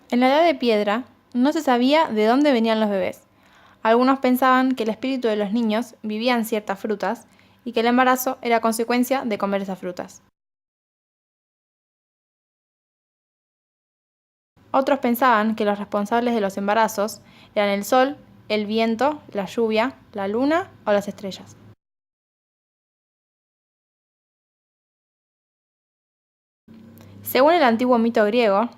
En la Edad de Piedra no se sabía de dónde venían los bebés. Algunos pensaban que el espíritu de los niños vivía en ciertas frutas y que el embarazo era consecuencia de comer esas frutas. Otros pensaban que los responsables de los embarazos eran el sol, el viento, la lluvia, la luna o las estrellas. Según el antiguo mito griego,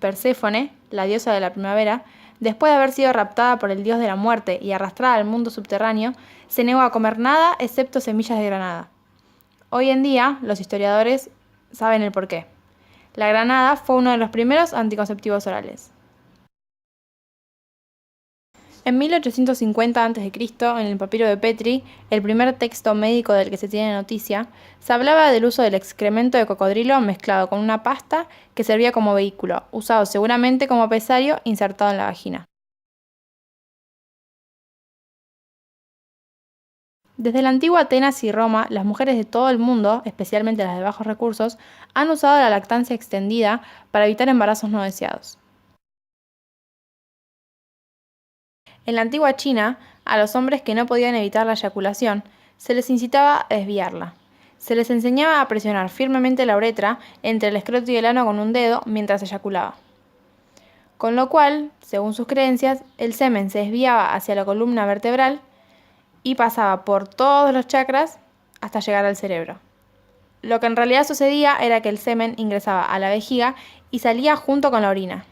Perséfone, la diosa de la primavera, después de haber sido raptada por el dios de la muerte y arrastrada al mundo subterráneo, se negó a comer nada excepto semillas de granada. Hoy en día, los historiadores saben el porqué. La granada fue uno de los primeros anticonceptivos orales. En 1850 a.C., en el papiro de Petri, el primer texto médico del que se tiene noticia, se hablaba del uso del excremento de cocodrilo mezclado con una pasta que servía como vehículo, usado seguramente como pesario insertado en la vagina. Desde la antigua Atenas y Roma, las mujeres de todo el mundo, especialmente las de bajos recursos, han usado la lactancia extendida para evitar embarazos no deseados. En la antigua China, a los hombres que no podían evitar la eyaculación, se les incitaba a desviarla. Se les enseñaba a presionar firmemente la uretra entre el escroto y el ano con un dedo mientras eyaculaba. Con lo cual, según sus creencias, el semen se desviaba hacia la columna vertebral y pasaba por todos los chakras hasta llegar al cerebro. Lo que en realidad sucedía era que el semen ingresaba a la vejiga y salía junto con la orina.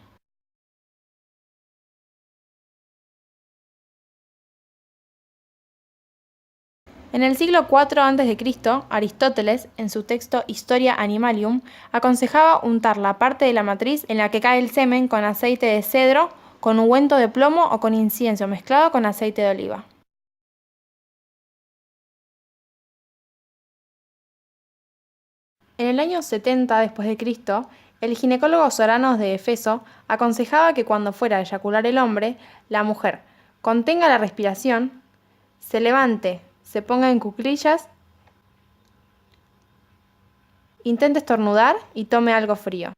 En el siglo IV a.C., Aristóteles, en su texto Historia Animalium, aconsejaba untar la parte de la matriz en la que cae el semen con aceite de cedro, con ungüento de plomo o con incienso mezclado con aceite de oliva. En el año 70 después de Cristo, el ginecólogo Soranos de Efeso aconsejaba que cuando fuera a eyacular el hombre, la mujer contenga la respiración, se levante, se ponga en cuclillas, intente estornudar y tome algo frío.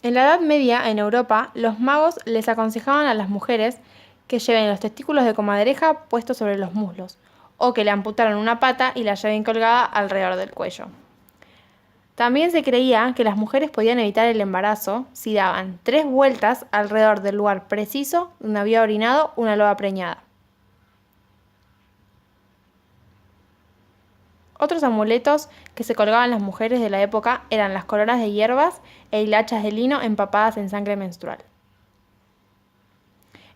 En la Edad Media, en Europa, los magos les aconsejaban a las mujeres que lleven los testículos de comadreja puestos sobre los muslos, o que le amputaran una pata y la lleven colgada alrededor del cuello. También se creía que las mujeres podían evitar el embarazo si daban 3 vueltas alrededor del lugar preciso donde había orinado una loba preñada. Otros amuletos que se colgaban las mujeres de la época eran las coronas de hierbas e hilachas de lino empapadas en sangre menstrual.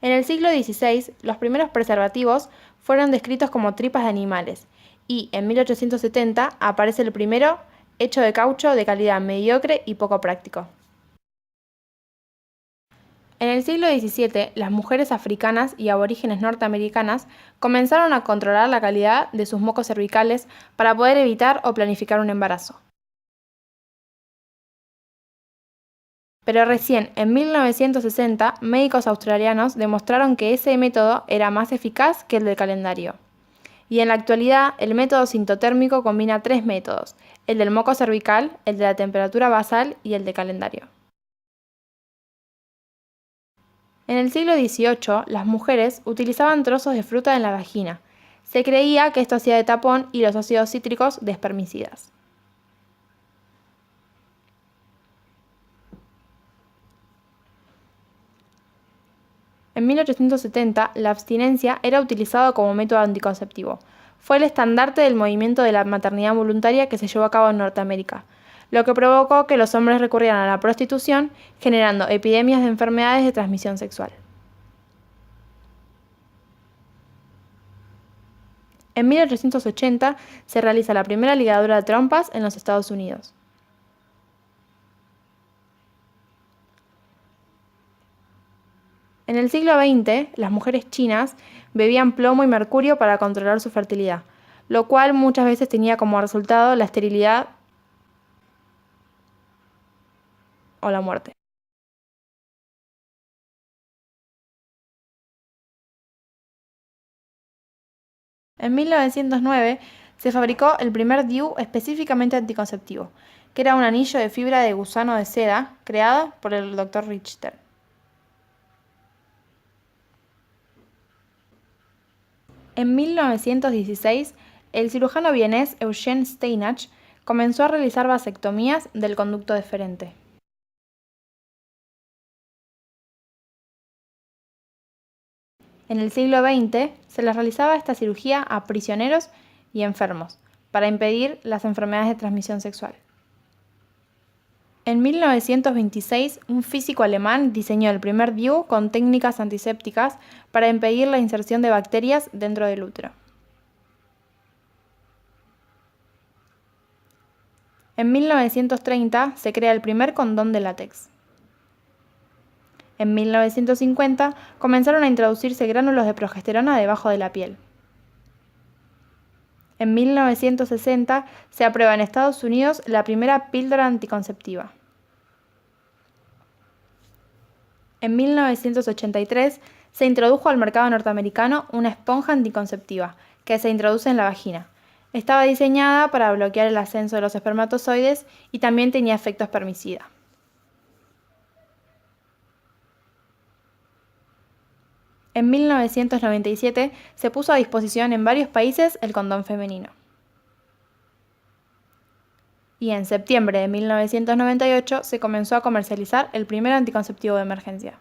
En el siglo XVI, los primeros preservativos fueron descritos como tripas de animales y en 1870 aparece el primero hecho de caucho de calidad mediocre y poco práctico. En el siglo XVII, las mujeres africanas y aborígenes norteamericanas comenzaron a controlar la calidad de sus mocos cervicales para poder evitar o planificar un embarazo. Pero recién en 1960, médicos australianos demostraron que ese método era más eficaz que el del calendario. Y en la actualidad, el método sintotérmico combina 3 métodos: el del moco cervical, el de la temperatura basal y el de calendario. En el siglo XVIII, las mujeres utilizaban trozos de fruta en la vagina. Se creía que esto hacía de tapón y los ácidos cítricos de espermicidas. En 1870, la abstinencia era utilizado como método anticonceptivo. Fue el estandarte del movimiento de la maternidad voluntaria que se llevó a cabo en Norteamérica, lo que provocó que los hombres recurrieran a la prostitución, generando epidemias de enfermedades de transmisión sexual. En 1880 se realiza la primera ligadura de trompas en los Estados Unidos. En el siglo XX, las mujeres chinas bebían plomo y mercurio para controlar su fertilidad, lo cual muchas veces tenía como resultado la esterilidad o la muerte. En 1909 se fabricó el primer DIU específicamente anticonceptivo, que era un anillo de fibra de gusano de seda creada por el Dr. Richter. En 1916, el cirujano vienés Eugen Steinach comenzó a realizar vasectomías del conducto deferente. En el siglo XX se les realizaba esta cirugía a prisioneros y enfermos para impedir las enfermedades de transmisión sexual. En 1926, un físico alemán diseñó el primer DIU con técnicas antisépticas para impedir la inserción de bacterias dentro del útero. En 1930 se crea el primer condón de látex. En 1950 comenzaron a introducirse gránulos de progesterona debajo de la piel. En 1960 se aprueba en Estados Unidos la primera píldora anticonceptiva. En 1983 se introdujo al mercado norteamericano una esponja anticonceptiva que se introduce en la vagina. Estaba diseñada para bloquear el ascenso de los espermatozoides y también tenía efectos permicidas. En 1997 se puso a disposición en varios países el condón femenino. Y en septiembre de 1998 se comenzó a comercializar el primer anticonceptivo de emergencia.